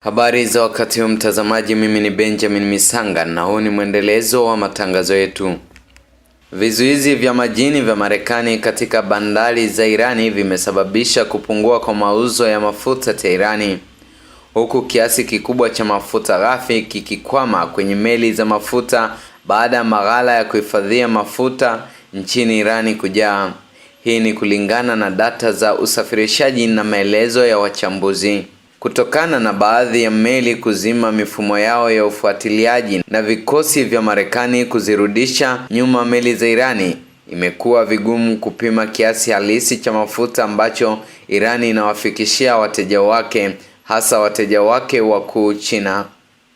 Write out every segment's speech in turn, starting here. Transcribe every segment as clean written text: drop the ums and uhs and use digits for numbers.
Habari za wakati huu mtazamaji, mimi ni Benjamin Misanga na huu ni mwendelezo wa matangazo yetu. Vizuizi vya majini vya Marekani katika bandari za Irani vimesababisha kupungua kwa mauzo ya mafuta Teherani, huku kiasi kikubwa cha mafuta ghafi kikikwama kwenye meli za mafuta baada ya maghala ya kuhifadhia mafuta nchini Irani kujaa. Hii ni kulingana na data za usafirishaji na maelezo ya wachambuzi. Kutokana na baadhi ya meli kuzima mifumo yao ya ufuatiliaji na vikosi vya Marekani kuzirudisha nyuma meli za Irani, imekuwa vigumu kupima kiasi halisi cha mafuta ambacho Irani inawafikishia wateja wake, hasa wateja wake wakuu China.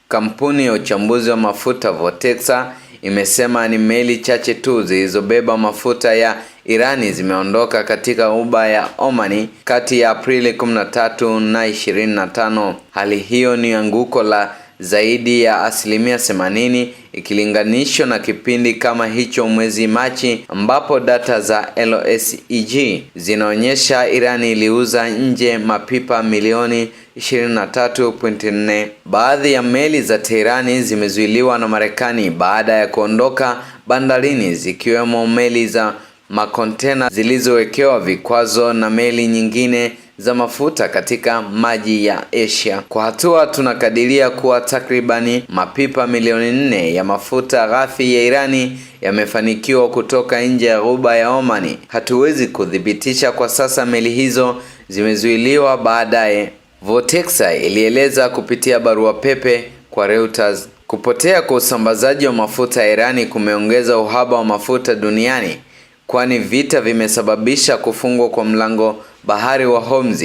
Kampuni ya uchambuzi wa mafuta Vortexa imesema ni meli chache tu zilizobeba mafuta ya Irani zimeondoka katika ghuba ya Omani kati ya Aprili 13 na 25. Hali hiyo ni anguko la zaidi ya 80% ikilinganishwa na kipindi kama hicho mwezi Machi, ambapo data za LSEG zinaonyesha Irani iliuza nje mapipa milioni 23.4. Baadhi ya meli za Teherani zimezuiliwa na Marekani baada ya kuondoka bandarini, zikiwemo meli za makontena zilizowekewa vikwazo na meli nyingine za mafuta katika maji ya Asia. Kwa hatua tunakadiria kuwa takribani mapipa milioni 4 ya mafuta ghafi ya Irani yamefanikiwa kutoka nje ya ghuba ya Omani. Hatuwezi kudhibitisha kwa sasa meli hizo zimezuiliwa baadaye, Vortexa ilieleza kupitia barua pepe kwa Reuters. Kupotea kwa usambazaji wa mafuta ya Irani kumeongeza uhaba wa mafuta duniani, kwani vita vimesababisha kufungwa kwa mlango bahari wa Hormuz.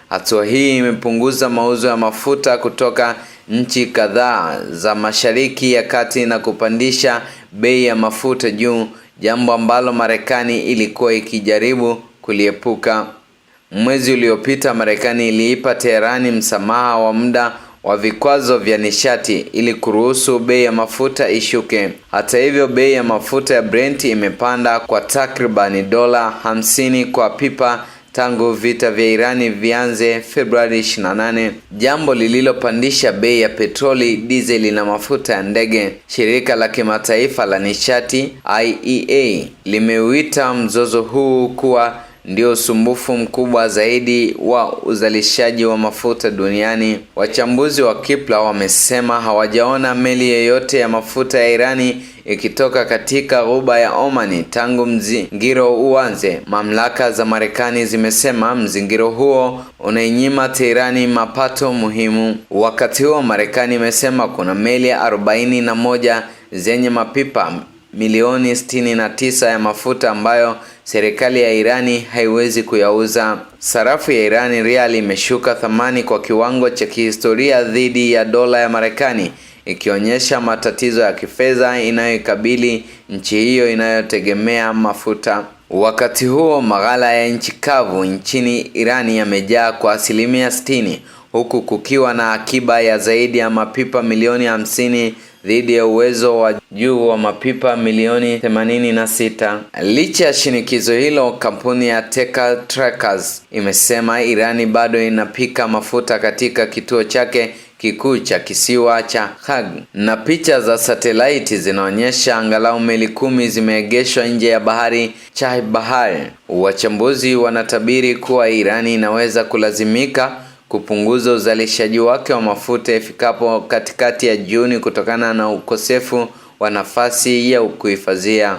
Hatua hii imepunguza mauzo ya mafuta kutoka nchi kadhaa za Mashariki ya Kati na kupandisha bei ya mafuta juu, jambo ambalo Marekani ilikuwa ikijaribu kuliepuka. Mwezi uliopita Marekani iliipa Teherani msamaha wa muda wa vikwazo vya nishati ili kuruhusu bei ya mafuta ishuke. Hata hivyo, bei ya mafuta ya Brent imepanda kwa takribani $50 kwa pipa tangu vita vya Irani vianze Februari 28, jambo lililopandisha bei ya petroli, dizeli na mafuta ya ndege. Shirika la kimataifa la nishati IEA limeuita mzozo huu kuwa ndio usumbufu mkubwa zaidi wa uzalishaji wa mafuta duniani. Wachambuzi wa Kipla wamesema hawajaona meli yoyote ya mafuta ya Irani ikitoka katika ghuba ya Omani tangu mzingiro uanze. Mamlaka za Marekani zimesema mzingiro huo unainyima Teherani mapato muhimu. Wakati huo Marekani imesema kuna meli 41 zenye mapipa milioni 69 ya mafuta ambayo serikali ya Irani haiwezi kuyauza. Sarafu ya Irani rial imeshuka thamani kwa kiwango cha kihistoria dhidi ya dola ya Marekani, ikionyesha matatizo ya kifedha inayoikabili nchi hiyo inayotegemea mafuta. Wakati huo maghala ya nchi kavu nchini Irani yamejaa kwa 60%, huku kukiwa na akiba ya zaidi ya mapipa milioni 50 dhidi ya uwezo wa juu wa mapipa milioni 86. Licha ya shinikizo hilo, kampuni ya Teca Trackers imesema Irani bado inapika mafuta katika kituo chake kikuu cha kisiwa cha Hag, na picha za satellite zinaonyesha angalau meli 10 zimeegeshwa nje ya bahari Chabahar. Wachambuzi wanatabiri kuwa Irani inaweza kulazimika kupunguza uzalishaji wake wa mafuta ifikapo katikati ya Juni kutokana na ukosefu wa nafasi ya kuhifadhia.